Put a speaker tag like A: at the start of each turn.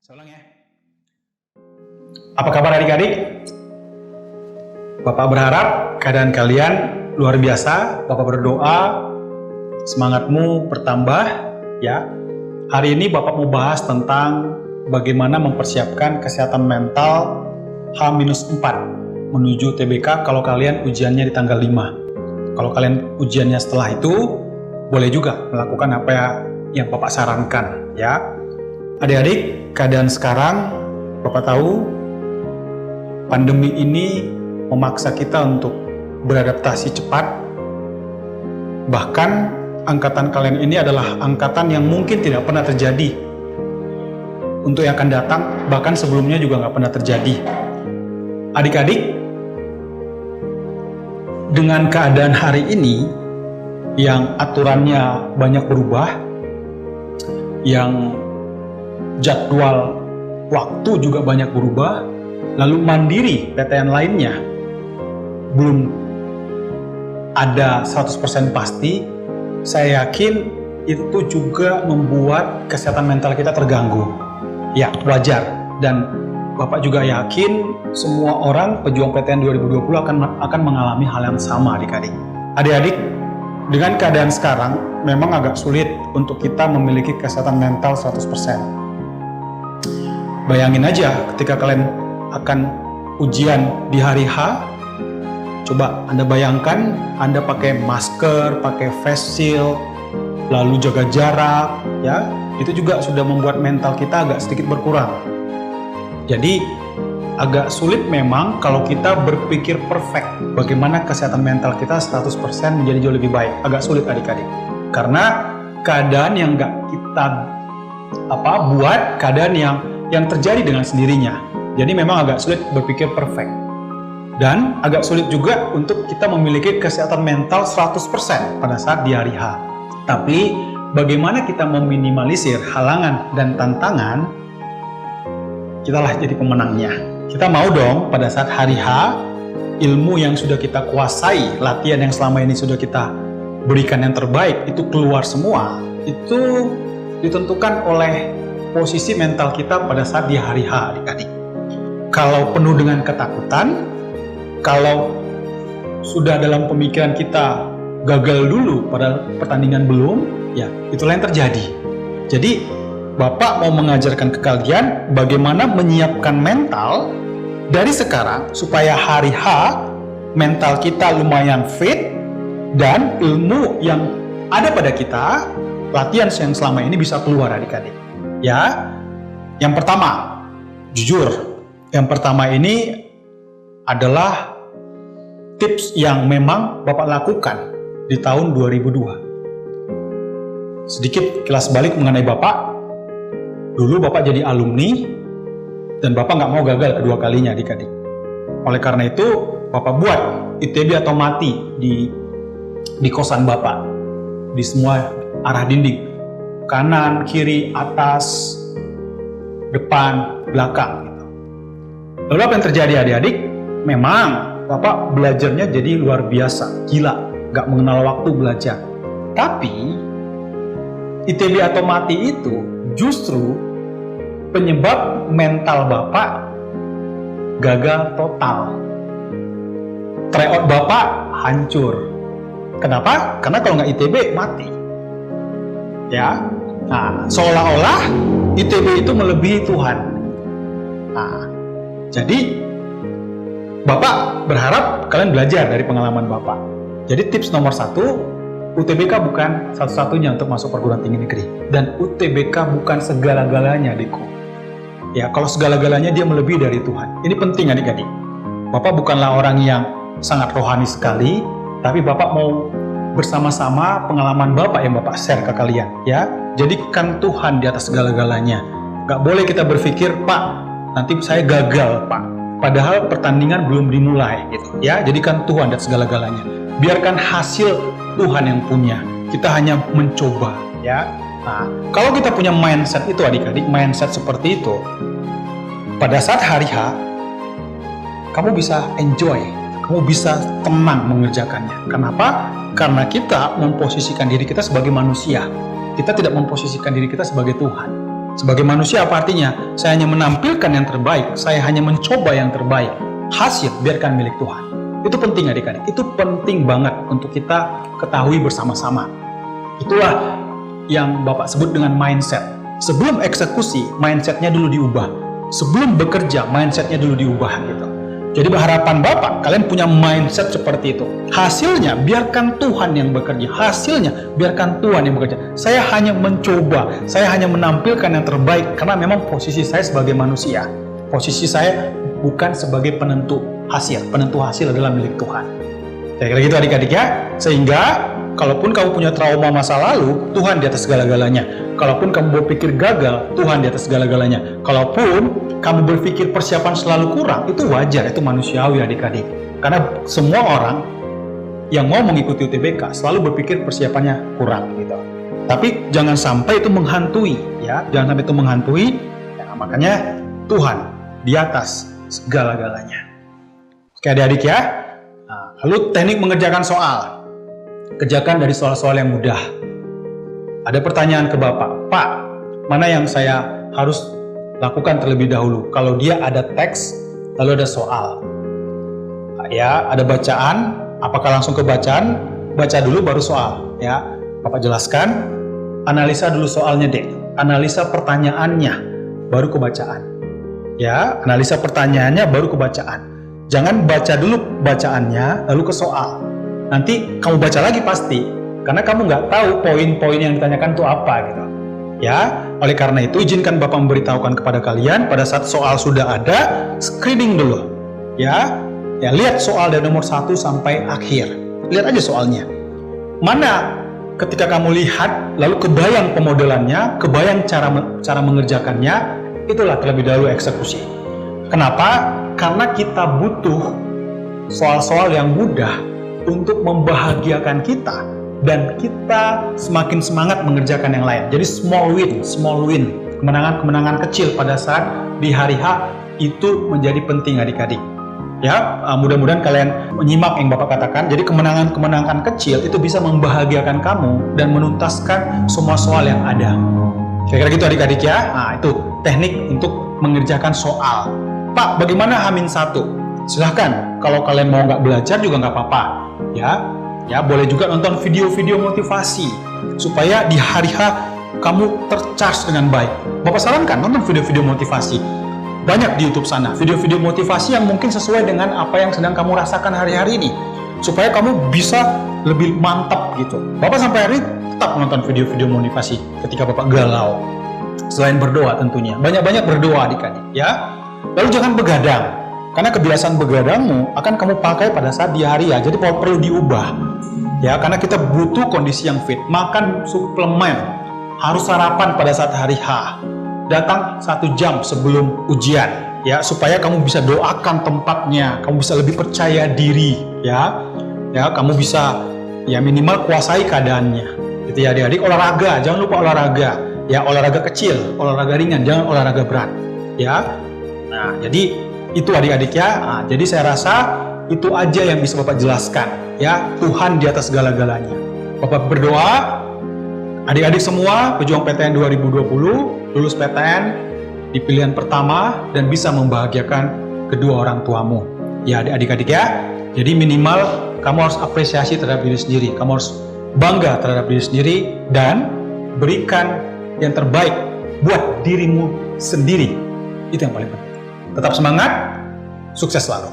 A: Saya ulang ya. Apa kabar adik-adik? Bapak berharap keadaan kalian luar biasa. Bapak berdoa semangatmu bertambah ya. Hari ini Bapak mau bahas tentang bagaimana mempersiapkan kesehatan mental H-4 menuju TBK kalau kalian ujiannya di tanggal 5. Kalau kalian ujiannya setelah itu, boleh juga melakukan apa yang Bapak sarankan ya. Adik-adik, keadaan sekarang Bapak tahu pandemi ini memaksa kita untuk beradaptasi cepat. Bahkan angkatan kalian ini adalah angkatan yang mungkin tidak pernah terjadi untuk yang akan datang, bahkan sebelumnya juga nggak pernah terjadi. Adik-adik, dengan keadaan hari ini yang aturannya banyak berubah, yang jadwal waktu juga banyak berubah, lalu mandiri PTN lainnya belum ada 100% pasti, saya yakin itu juga membuat kesehatan mental kita terganggu. Ya, wajar. Dan Bapak juga yakin semua orang pejuang PTN 2020 akan mengalami hal yang sama adik-adik. Adik-adik, dengan keadaan sekarang memang agak sulit untuk kita memiliki kesehatan mental 100%. Bayangin aja ketika kalian akan ujian di hari H, coba Anda bayangkan Anda pakai masker, pakai face shield, lalu jaga jarak, ya, itu juga sudah membuat mental kita agak sedikit berkurang. Jadi agak sulit memang kalau kita berpikir perfect bagaimana kesehatan mental kita 100% menjadi jauh lebih baik. Agak sulit adik-adik. Karena keadaan yang nggak kita buat, keadaan yang terjadi dengan sendirinya. Jadi memang agak sulit berpikir perfect. Dan agak sulit juga untuk kita memiliki kesehatan mental 100% pada saat di hari H. Tapi bagaimana kita meminimalisir halangan dan tantangan, kitalah jadi pemenangnya. Kita mau dong pada saat hari H, ilmu yang sudah kita kuasai, latihan yang selama ini sudah kita berikan yang terbaik, itu keluar semua. Itu ditentukan oleh posisi mental kita pada saat di hari H, adik-adik. Kalau penuh dengan ketakutan, kalau sudah dalam pemikiran kita gagal dulu pada pertandingan belum, ya itulah yang terjadi. Jadi Bapak mau mengajarkan ke kalian bagaimana menyiapkan mental dari sekarang supaya hari H mental kita lumayan fit dan ilmu yang ada pada kita, latihan yang selama ini bisa keluar adik-adik. Ya, yang pertama, jujur, yang pertama ini adalah tips yang memang Bapak lakukan di tahun 2002. Sedikit kilas balik mengenai Bapak. Dulu Bapak jadi alumni dan Bapak nggak mau gagal kedua kalinya adik-adik. Oleh karena itu Bapak buat ITB atau mati di kosan Bapak, di semua arah dinding, kanan, kiri, atas, depan, belakang gitu. Lalu apa yang terjadi adik-adik? Memang Bapak belajarnya jadi luar biasa, gila, nggak mengenal waktu belajar. Tapi ITB atau mati itu justru penyebab mental Bapak gagal total. Tryout Bapak hancur. Kenapa? Karena kalau nggak ITB mati. Ya, nah, seolah-olah ITB itu melebihi Tuhan. Nah, jadi Bapak berharap kalian belajar dari pengalaman Bapak. Jadi tips nomor 1, UTBK bukan satu-satunya untuk masuk perguruan tinggi negeri. Dan UTBK bukan segala-galanya, adikku. Ya, kalau segala-galanya dia melebihi dari Tuhan. Ini penting adik-adik. Bapak bukanlah orang yang sangat rohani sekali, tapi Bapak mau bersama-sama pengalaman Bapak yang Bapak share ke kalian. Ya, jadikan Tuhan di atas segala-galanya. Gak boleh kita berpikir, Pak, nanti saya gagal, Pak. Padahal pertandingan belum dimulai, gitu. Ya, jadikan Tuhan di atas segala-galanya. Biarkan hasil Tuhan yang punya. Kita hanya mencoba, ya. Nah, kalau kita punya mindset itu adik-adik, mindset seperti itu, pada saat hari H, kamu bisa enjoy, kamu bisa tenang mengerjakannya. Kenapa? Karena kita memposisikan diri kita sebagai manusia. Kita tidak memposisikan diri kita sebagai Tuhan. Sebagai manusia apa artinya? Saya hanya menampilkan yang terbaik, saya hanya mencoba yang terbaik. Hasil biarkan milik Tuhan. Itu penting adik-adik, itu penting banget untuk kita ketahui bersama-sama. Itulah yang Bapak sebut dengan mindset. Sebelum eksekusi, mindsetnya dulu diubah. Sebelum bekerja, mindsetnya dulu diubah gitu. Jadi harapan Bapak, kalian punya mindset seperti itu. Hasilnya, biarkan Tuhan yang bekerja. Hasilnya, biarkan Tuhan yang bekerja. Saya hanya mencoba, saya hanya menampilkan yang terbaik, karena memang posisi saya sebagai manusia. Posisi saya bukan sebagai penentu hasil. Penentu hasil adalah milik Tuhan. Saya kira gitu adik-adik ya. Sehingga, kalaupun kamu punya trauma masa lalu, Tuhan di atas segala-galanya. Kalaupun kamu berpikir gagal, Tuhan di atas segala-galanya. Kalaupun kamu berpikir persiapan selalu kurang, itu wajar, itu manusiawi adik-adik. Karena semua orang yang mau mengikuti UTBK selalu berpikir persiapannya kurang gitu. Tapi jangan sampai itu menghantui, ya. Jangan sampai itu menghantui. Ya, makanya Tuhan di atas segala-galanya. Oke adik-adik ya. Nah, lalu teknik mengerjakan soal. Kerjakan dari soal-soal yang mudah. Ada pertanyaan ke Bapak, Pak, mana yang saya harus lakukan terlebih dahulu? Kalau dia ada teks, lalu ada soal. Ya, ada bacaan, apakah langsung ke bacaan? Baca dulu baru soal, ya. Bapak jelaskan, analisa dulu soalnya, Dek. Analisa pertanyaannya, baru ke bacaan. Ya, analisa pertanyaannya baru ke bacaan. Jangan baca dulu bacaannya, lalu ke soal. Nanti kamu baca lagi pasti, karena kamu nggak tahu poin-poin yang ditanyakan itu apa gitu. Ya, oleh karena itu izinkan Bapak memberitahukan kepada kalian pada saat soal sudah ada, screening dulu. Ya, lihat soal dari nomor 1 sampai akhir. Lihat aja soalnya. Mana ketika kamu lihat, lalu kebayang pemodelannya, kebayang cara mengerjakannya, itulah terlebih dahulu eksekusi. Kenapa? Karena kita butuh soal-soal yang mudah untuk membahagiakan kita, dan kita semakin semangat mengerjakan yang lain. Jadi small win, kemenangan-kemenangan kecil pada saat di hari H itu menjadi penting adik-adik. Ya, mudah-mudahan kalian menyimak yang Bapak katakan. Jadi kemenangan-kemenangan kecil itu bisa membahagiakan kamu dan menuntaskan semua soal yang ada. Kira-kira gitu adik-adik ya. Nah, itu teknik untuk mengerjakan soal. Pak, bagaimana H-1? Silahkan, kalau kalian mau nggak belajar juga nggak apa-apa. Ya, boleh juga nonton video-video motivasi supaya di hari H kamu tercharge dengan baik. Bapak sarankan nonton video-video motivasi. Banyak di YouTube sana, video-video motivasi yang mungkin sesuai dengan apa yang sedang kamu rasakan hari-hari ini, supaya kamu bisa lebih mantap gitu. Bapak sampai hari tetap menonton video-video motivasi ketika Bapak galau. Selain berdoa tentunya, banyak-banyak berdoa adik-adik ya. Lalu jangan begadang, karena kebiasaan begadangmu akan kamu pakai pada saat di hari ya. Jadi perlu diubah ya, karena kita butuh kondisi yang fit. Makan suplemen, harus sarapan pada saat hari H. Datang 1 jam sebelum ujian ya, supaya kamu bisa doakan tempatnya, kamu bisa lebih percaya diri ya, kamu bisa ya minimal kuasai keadaannya gitu ya adik-adik. Olahraga, jangan lupa olahraga ya, olahraga kecil, olahraga ringan, jangan olahraga berat ya. Nah, jadi itu adik-adik ya. Nah, jadi saya rasa itu aja yang bisa Bapak jelaskan ya. Tuhan di atas segala-galanya. Bapak berdoa adik-adik semua pejuang PTN 2020 lulus PTN di pilihan pertama dan bisa membahagiakan kedua orang tuamu ya adik-adik ya. Jadi minimal kamu harus apresiasi terhadap diri sendiri, kamu harus bangga terhadap diri sendiri dan berikan yang terbaik buat dirimu sendiri. Itu yang paling penting. Tetap semangat, sukses selalu.